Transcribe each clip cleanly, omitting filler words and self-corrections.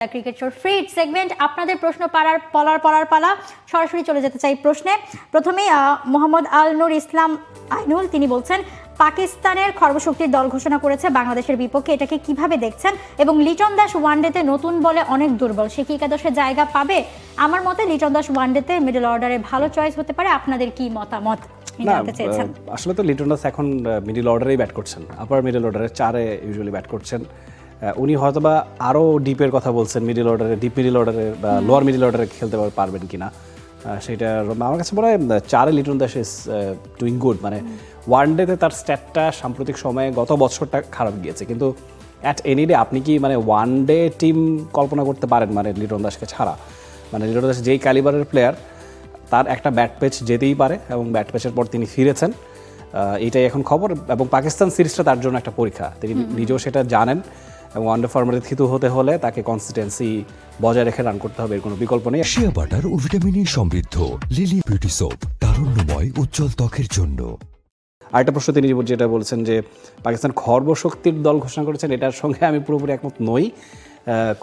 Cricket শোর free segment আপনাদের প্রশ্ন পড়ার পালা সরাসরি চলে যেতে চাই প্রশ্নে। প্রথমেই মোহাম্মদ আল নূর ইসলাম আইনুল তিনি বলছেন পাকিস্তানের খর্বশক্তির দল ঘোষণা করেছে বাংলাদেশের বিপক্ষে, এটাকে কিভাবে দেখছেন? এবং লিটন দাস ওয়ানডেতে নতুন বলে অনেক দুর্বল, সে কি একাদশে জায়গা পাবে? আমার মতে লিটন দাস ওয়ানডেতে মিডল অর্ডারে ভালো চয়েস হতে পারে, আপনাদের কি মতামত জানতে চেয়েছেন? আসলে তো লিটন দাস এখন মিডল অর্ডারেই ব্যাট করছেন, আপার মিডল অর্ডারে 4-এ ইউজুয়ালি ব্যাট করছেন। উনি হয়তোবা আরও ডিপের কথা বলছেন, মিডল অর্ডারে, ডিপ মিডল অর্ডারে বা লোয়ার মিডল অর্ডারে খেলতে পারবেন কিনা সেটা আমার কাছে মনে হয় 4-এ Liton Das is doing good. মানে ওয়ানডেতে তার স্ট্যাটটা সাম্প্রতিক সময়ে গত বছরটা খারাপ গিয়েছে, কিন্তু অ্যাট এনি ডে আপনি কি মানে ওয়ানডে টিম কল্পনা করতে পারেন মানে লিটন দাসকে ছাড়া? মানে লিটন দাস যেই ক্যালিবারের প্লেয়ার, তার একটা ব্যাট প্যাচ যেতেই পারে এবং ব্যাট প্যাচের পর তিনি ফিরেছেন, এটাই এখন খবর। এবং পাকিস্তান সিরিজটা তার জন্য একটা পরীক্ষা, তিনি নিজেও সেটা জানেন। এবং ওয়ানডে ফর্মেটে থিতু হতে হলে তাকে কনসিস্টেন্সি বজায় রেখে রান করতে হবে, এর কোনো বিকল্প নেই। শিয়া বাটার ও ভিটামিনে সমৃদ্ধ লিলি বিউটি সোপ, তারুণ্যময় উজ্জ্বল ত্বকের জন্য। আরেকটা প্রশ্ন তিনি যেটা বলছেন যে পাকিস্তান খর্বশক্তির দল ঘোষণা করেছেন, এটার সঙ্গে আমি পুরোপুরি একমত নই।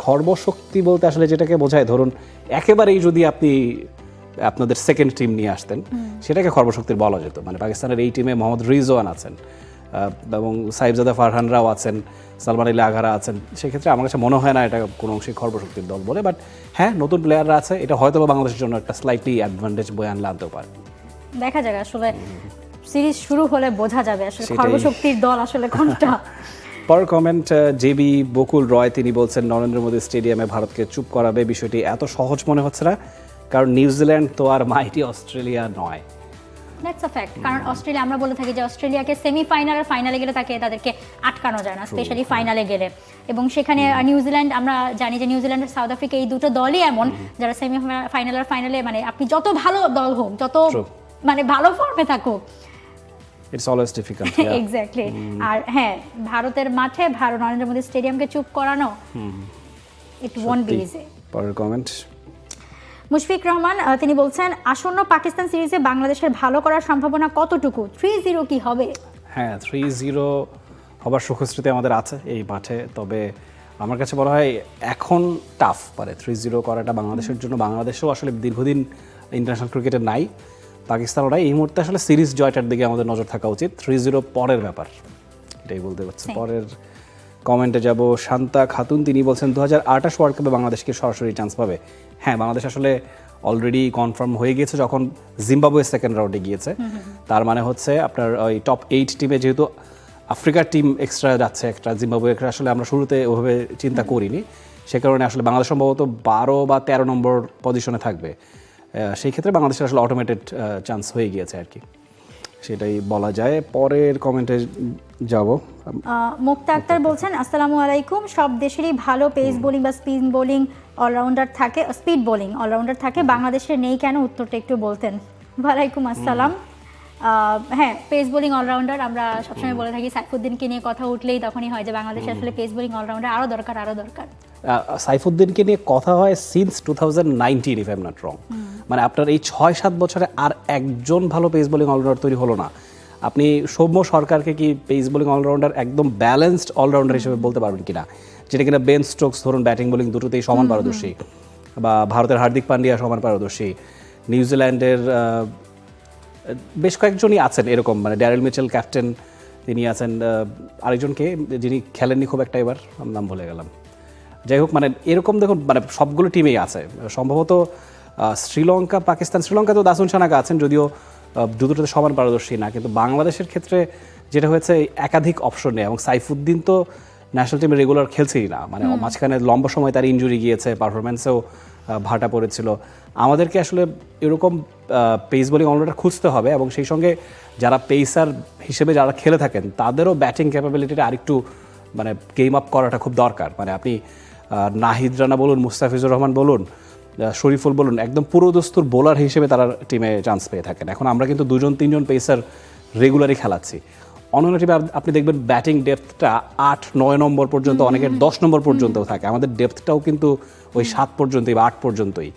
খর্বশক্তি বলতে আসলে যেটাকে বোঝায়, ধরুন একেবারেই যদি আপনি আপনাদের সেকেন্ড টিম নিয়ে আসতেন, সেটাকে খর্বশক্তির বলা যেত। মানে পাকিস্তানের এই টিমে মোহাম্মদ রিজওয়ান আছেন এবং সাইফজাদা ফারহানরাও আছেন, সালমান আলী আঘারা আছেন। সেক্ষেত্রে আমার কাছে মনে হয় না এটা কোনো অংশে খর্বশক্তির দল বলে। বাট হ্যাঁ, নতুন প্লেয়াররা আছে, এটা হয়তো বাংলাদেশের জন্য একটা স্লাইটলি অ্যাডভান্টেজ বয়ে আনতেও পারে। দেখা যাক, আসলে সিরিজ শুরু হলে বোঝা যাবে আসলে খর্বশক্তির দল আসলে কোনটা। পরের কমেন্ট জেবি বকুল রয়, তিনি বলছেন নরেন্দ্র মোদী স্টেডিয়ামে ভারতকে চুপ করাবে, বিষয়টি এত সহজ মনে হচ্ছে না, কারণ নিউজিল্যান্ড তো আর মাইটি অস্ট্রেলিয়া নয়। That's a fact. কারণ অস্ট্রেলিয়া, আমরা বলে থাকি যে অস্ট্রেলিয়াকে সেমিফাইনাল আর ফাইনালে গেলে তাদেরকে আটকানো যায় না, স্পেশালি ফাইনালে গেলে। এবং সেখানে নিউজিল্যান্ড, আমরা জানি যে নিউজিল্যান্ড আর সাউথ আফ্রিকা এই দুটো দলই এমন যারা সেমিফাইনাল আর ফাইনালে, মানে আপনি যত ভালো দল হোক, যত মানে ভালো ফর্মে থাকুক, ইটস অলওয়েজ ডিফিকাল্ট। এক্স্যাক্টলি। আর হ্যাঁ, ভারতের মাঠে নরেন্দ্র মোদী স্টেডিয়ামকে চুপ করানো, ইট ওয়ন্ট বি ইজি। পরের কমেন্ট মুশফিক রহমান, তিনি বলছেন আসন্ন পাকিস্তান সিরিজে বাংলাদেশের ভালো করার সম্ভাবনা কতটুকু? 3-0 কি হবে? হ্যাঁ, 3-0 হবার সুখস্মৃতি আমাদের আছে এই মাঠে। তবে আমার কাছে মনে হয় এখন টাফ, মানে 3-0 করাটা বাংলাদেশের জন্য। বাংলাদেশেও আসলে দীর্ঘদিন ইন্টারন্যাশনাল ক্রিকেটে নাই, পাকিস্তানও নাই। এই মুহূর্তে আসলে সিরিজ জয়টার দিকে আমাদের নজর থাকা উচিত, 3-0 পরের ব্যাপার, এটাই বলতে পারছি। পরের কমেন্টে যাব শান্তা খাতুন, তিনি বলছেন 2028 ওয়ার্ল্ড কাপে বাংলাদেশকে সরাসরি চান্স পাবে। হ্যাঁ, বাংলাদেশ আসলে অলরেডি কনফার্ম হয়ে গিয়েছে যখন জিম্বাবুয়ে সেকেন্ড রাউন্ডে গিয়েছে। তার মানে হচ্ছে আপনার ওই টপ 8 টিমে, যেহেতু আফ্রিকার টিম এক্সট্রা যাচ্ছে একটা, জিম্বাবুয়ে আসলে আমরা শুরুতে ওভাবে চিন্তা করিনি, সে কারণে আসলে বাংলাদেশ সম্ভবত 12 বা 13 নম্বর পজিশনে থাকবে। সেই ক্ষেত্রে বাংলাদেশের আসলে অটোমেটেড চান্স হয়ে গিয়েছে আর কি, সেটাই বলা যায়। পরের কমেন্টে যাব। মুক্তা আক্তার বলছেন আসসালামু আলাইকুম, সব দেশেরই ভালো পেস বোলিং বা স্পিন বোলিং অলরাউন্ডার থাকে, স্পিড বোলিং অলরাউন্ডার থাকে, বাংলাদেশের নেই কেন? উত্তরটা একটু বলতেন। ওয়ালাইকুম আসসালাম। হ্যাঁ, পেস বোলিং অলরাউন্ডার আমরা সবসময় বলে থাকি, সাইফুদ্দিনকে নিয়ে কথা উঠলেই তখনই হয় যে বাংলাদেশে আসলে পেস বোলিং অলরাউন্ডার আরও দরকার। সাইফুদ্দিনকে নিয়ে কথা হয় since 2019 if I am not wrong. মানে আপনার এই 6-7 বছরে আর একজন ভালো পেস বোলিং অলরাউন্ডার তৈরি হলো না। আপনি সৌম্য সরকারকে কি পেস বোলিং অলরাউন্ডার, একদম ব্যালেন্সড অলরাউন্ডার হিসেবে বলতে পারবেন কিনা? যেটা কিনা বেন স্টোকস ধরুন ব্যাটিং বোলিং দুটোতেই সমান পারদর্শী, বা ভারতের হার্দিক পান্ডিয়া সমান পারদর্শী, নিউজিল্যান্ডের বেশ কয়েকজনই আছেন এরকম, মানে ড্যারেল মিচেল ক্যাপ্টেন তিনি আছেন, আরেকজনকে যিনি খেলেননি খুব একটা, এবার নাম ভুলে গেলাম। যাই হোক, মানে এরকম দেখুন, মানে সবগুলো টিমেই আছে। সম্ভবত শ্রীলঙ্কা, পাকিস্তান, শ্রীলঙ্কাতেও দাসুন সানাকা আছেন, যদিও দুটোতে সমান পারদর্শী না। কিন্তু বাংলাদেশের ক্ষেত্রে যেটা হয়েছে, একাধিক অপশন নেই, এবং সাইফুদ্দিন তো ন্যাশনাল টিমে রেগুলার খেলছেই না। মানে মাঝখানে লম্বা সময় তার ইনজুরি গিয়েছে, পারফরমেন্সেও ভাটা পড়েছিল। আমাদেরকে আসলে এরকম পেস বোলিং অলরাউন্ডার খুঁজতে হবে, এবং সেই সঙ্গে যারা পেসার হিসেবে যারা খেলে থাকেন তাদেরও ব্যাটিং ক্যাপাবিলিটিটা আরেকটু মানে গেম আপ করাটা খুব দরকার। মানে আপনি নাহিদ রানা বলুন, মুস্তাফিজুর রহমান বলুন, শরীফুল বলুন, একদম পুরোদস্তুর বোলার হিসেবে তারা টিমে চান্স পেয়ে থাকেন। এখন আমরা কিন্তু 2-3জন পেসার রেগুলারই খেলাচ্ছি। অন্যান্য টিমে আপনি দেখবেন ব্যাটিং ডেপথটা 8-9 নম্বর পর্যন্ত, অনেকের 10 নম্বর পর্যন্তও থাকে। আমাদের ডেপথটাও কিন্তু ওই 7 পর্যন্তই বা 8 পর্যন্তই।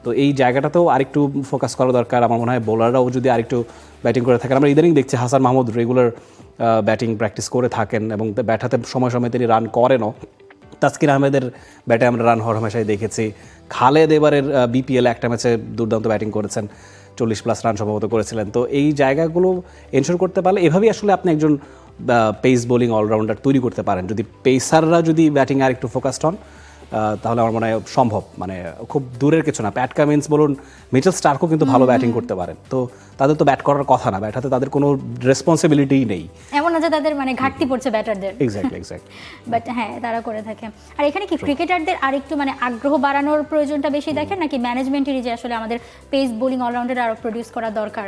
তো এই জায়গাটাতেও আরেকটু ফোকাস করা দরকার। আমার মনে হয় বোলাররাও যদি আরেকটু ব্যাটিং করে থাকেন, আমরা ইদানিং দেখছি Hasan Mahmud regular batting practice করে থাকেন এবং ব্যাট হাতে সময় সময় তিনি রান করেনও। তাসকিন আহমেদের ব্যাটে আমরা রান হওয়ার হামেশাই দেখেছি। খালেদ এবারের বিপিএল একটা ম্যাচে দুর্দান্ত ব্যাটিং করেছেন, 40+ রান সম্ভবত করেছিলেন। তো এই জায়গাগুলো এনশোর করতে পারলে এভাবেই আসলে আপনি একজন পেস বোলিং অলরাউন্ডার তৈরি করতে পারেন। যদি পেসাররা যদি ব্যাটিং আর একটু ফোকাসড হন তাহলে আমার মনে হয় সম্ভব, মানে খুব দূরের কিছু না। প্যাট কামিন্স বলুন, মিচেল স্টার্কও কিন্তু ভালো ব্যাটিং করতে পারেন। তো তাদের তো ব্যাট করার কথা না, ব্যাট হাতে তাদের কোনো রেসপন্সিবিলিটিই নেই, এমন না যে তাদের মানে ঘাটতি পড়ছে ব্যাটারদের। এক্স্যাক্টলি। বাট হ্যাঁ, তারা করে থাকে। আর এখানে কি ক্রিকেটারদের আরেকটু মানে আগ্রহ বাড়ানোর প্রয়োজনটা বেশি দেখেন, নাকি ম্যানেজমেন্টেরই যে আসলে আমাদের পেস বোলিং অলরাউন্ডার আরো প্রডিউস করা দরকার?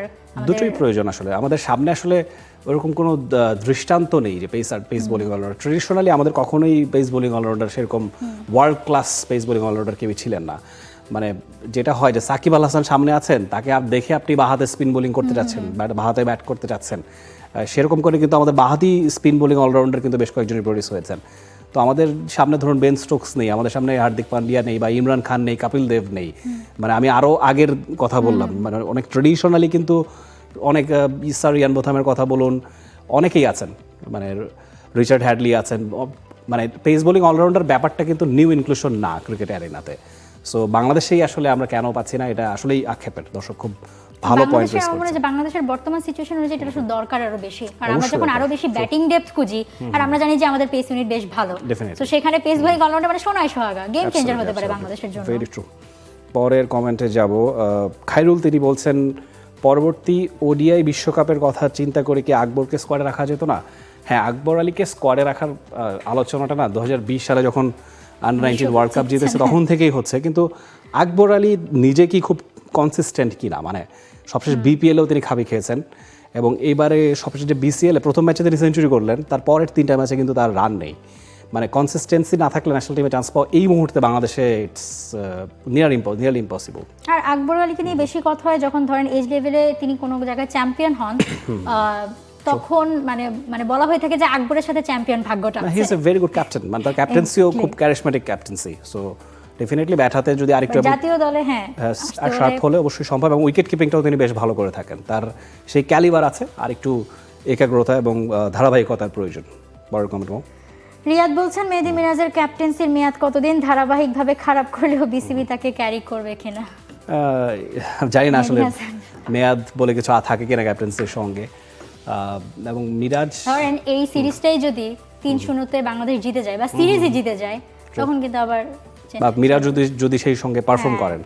দুটোই প্রয়োজন আসলে। আমাদের সামনে আসলে ওরকম কোনো দৃষ্টান্ত নেই যে পেস বোলিং অলরাউন্ডার। ট্রেডিশনালি আমাদের কখনোই পেস বোলিং অলরাউন্ডার সেরকম world class pace bowling allrounder কেউ ছিলেন না। মানে যেটা হয় যে সাকিব আল হাসান সামনে আছেন, তাকে দেখে আপনি বাহাতে স্পিন বোলিং করতে চাচ্ছেন, বাহাতে ব্যাট করতে চাচ্ছেন, সেরকম করে কিন্তু আমাদের বাহাতি স্পিন বোলিং অলরাউন্ডার কিন্তু বেশ কয়েকজনই প্রডিউস হয়েছেন। তো আমাদের সামনে ধরুন বেন স্টোকস নেই, আমাদের সামনে হার্দিক পান্ডিয়া নেই, বা ইমরান খান নেই, কপিল দেব নেই। মানে আমি আরও আগের কথা বললাম, মানে অনেক ট্রেডিশনালি কিন্তু অনেক স্যার ইয়ান বোথামের কথা বলুন, অনেকেই আছেন, মানে রিচার্ড হ্যাডলি আছেন। মানে পেস বোলিং অলরাউন্ডার ব্যাপারটা কিন্তু নিউ ইনক্লুশন না ক্রিকেট অ্যারেনাতে। সো বাংলাদেশেই আসলে আমরা কেন পাচ্ছি না, এটা আসলেই আক্ষেপের। দর্শক খুব ভালো পয়েন্ট রেজ আমার মনে হয় যে বাংলাদেশের বর্তমান সিচুয়েশন অনুযায়ী এটা আসলে দরকার আরো বেশি, কারণ আমরা যখন আরো বেশি ব্যাটিং ডেপথ খুঁজি, আর আমরা জানি যে আমাদের পেস ইউনিট বেশ ভালো, তো সেখানে পেস বোলিং অলরাউন্ডার মানে সোনায় সোহাগা, গেম চেঞ্জার হতে পারে বাংলাদেশের জন্য। Very true. পরের কমেন্টে যাব, খায়রুল, তিনি বলছেন পরবর্তী ওডিআই বিশ্বকাপের কথা চিন্তা করে কি আকবরকে স্কোয়াডে রাখা যেত না? হ্যাঁ, আকবর আলীকে স্কোয়াডে রাখার আলোচনাটা না 2020 সালে যখন আন্ডার-19 ওয়ার্ল্ড কাপ জিতেছে তখন থেকেই হচ্ছে, কিন্তু আকবর আলী নিজে কি খুব কনসিস্টেন্ট কিনা, মানে সবশেষ বিপিএলেও তিনি খাবি খেয়েছেন, এবং এইবারে সবশেষ যে বিসিএলে প্রথম ম্যাচে তিনি সেঞ্চুরি করলেন, তার পরের 3টা ম্যাচে কিন্তু তার রান নেই। মানে কনসিস্টেন্সি না থাকলে ন্যাশনাল টিমে চান্স পাওয়া এই মুহূর্তে বাংলাদেশে ইটস নিয়ারলি ইম্পসিবল। আর আকবর আলীকে নিয়ে বেশি কথা হয় যখন ধরেন এজ লেভেলে তিনি কোনো জায়গায় চ্যাম্পিয়ন হন, তখন মানে বলা হয়ে থাকে যে আকবরের সাথে চ্যাম্পিয়ন ভাগ্যটা আছে। He is a very good captain, মানে তার ক্যাপ্টেন্সিও খুব charismatic captaincy. So definitely bat হাতে যদি আরেকটু জাতীয় দলে আর শার্প হলে অবশ্যই সম্ভব, এবং উইকেট কিপিংটাও তিনি বেশ ভালো করে থাকেন। তার সেই ক্যালিবার আছে, আর একটু একাগ্রতা এবং ধারাবাহিকতার প্রয়োজন। বড় কমেন্ট। রিয়াদ বলছেন মেহেদী মিরাজের ক্যাপ্টেন্সির মেয়াদ কতদিন, ধারাবাহিকভাবে খারাপ করলেও বিসিবি তাকে ক্যারি করবে কিনা? জানি না আসলে মেয়াদ বলে কিছু থাকে কিনা ক্যাপ্টেন্সির সঙ্গে। এবং মিরাজ ধরেন এই সিরিজটাই যদি 3-0-তে বাংলাদেশ জিতে যায় বা সিরিজই জিতে যায়, তখন কিন্তু আবার মিরাজ যদি সেই সঙ্গে পারফর্ম করেন,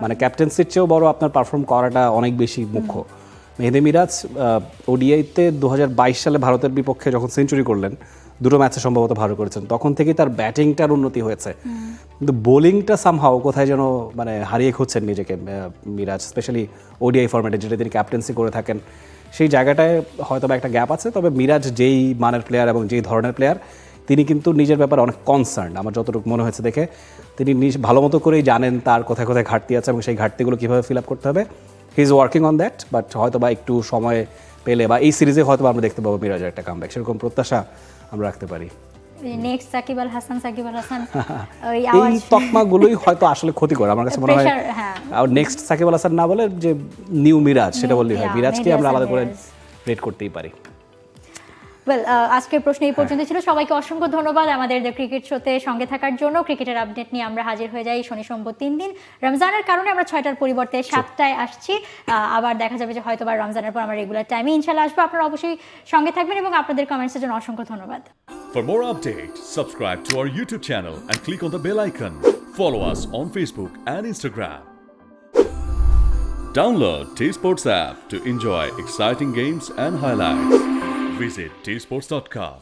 মানে ক্যাপ্টেন্সির চেয়েও বড় আপনার পারফর্ম করাটা অনেক বেশি মুখ্য। মেহেদী মিরাজ ওডিআইতে 2022 সালে ভারতের বিপক্ষে যখন সেঞ্চুরি করলেন, 2টো ম্যাচে সম্ভবত ভালো করেছেন, তখন থেকেই তার ব্যাটিংটার উন্নতি হয়েছে, কিন্তু বোলিংটা সামহাও কোথায় যেন মানে হারিয়ে খুঁজছেন নিজেকে মিরাজ, স্পেশালি ওডিআই ফরম্যাটে যেটা তিনি ক্যাপ্টেন্সি করে থাকেন, সেই জায়গাটায় হয়তো একটা গ্যাপ আছে। তবে মিরাজ যেই মানের প্লেয়ার এবং যেই ধরনের প্লেয়ার, তিনি কিন্তু নিজের ব্যাপারে অনেক কনসার্ন, আমার যতটুকু মনে হয়েছে দেখে। তিনি ভালো মতো করেই জানেন তার কোথায় কোথায় ঘাটতি আছে এবং সেই ঘাটতিগুলো কীভাবে ফিল আপ করতে হবে। He is working on that, but হয়তো বা একটু সময় পেলে বা এই সিরিজে হয়তো আমরা দেখতে পাবো মিরাজের একটা কামব্যাক, সেরকম প্রত্যাশা আমরা রাখতে পারি। নেক্সট সাকিব আল হাসান এই তকমাগুলোই হয়তো আসলে ক্ষতিকর আমার কাছে মনে হয়। আর নেক্সট সাকিব আল হাসান না বলে যে নিউ মিরাজ, সেটা বললেই হয়। মিরাজকে আমরা আলাদা করে রেট করতেই পারি। আজকের প্রশ্ন এই পর্যন্ত ছিল। সবাইকে অসংখ্য ধন্যবাদ আমাদের ক্রিকেট শোতে সঙ্গে থাকার জন্য। ক্রিকেটের আপডেট নিয়ে আমরা হাজির হয়ে যাই শনি সোমবার 3 দিন। রমজানের কারণে আমরা 6টার পরিবর্তে 7টায় আসছি। আবার দেখা যাবে যে হয়তো বা রমজানের পর আমরা রেগুলার টাইমে ইনশাআল্লাহ আসবো। আপনারা অবশ্যই সঙ্গে থাকবেন এবং আপনাদের কমেন্টসের জন্য অসংখ্য ধন্যবাদ। For more updates, subscribe to our YouTube channel and click on the bell icon. Follow us on Facebook and Instagram. Download T-Sports app to enjoy exciting games and highlights. Visit tsports.com.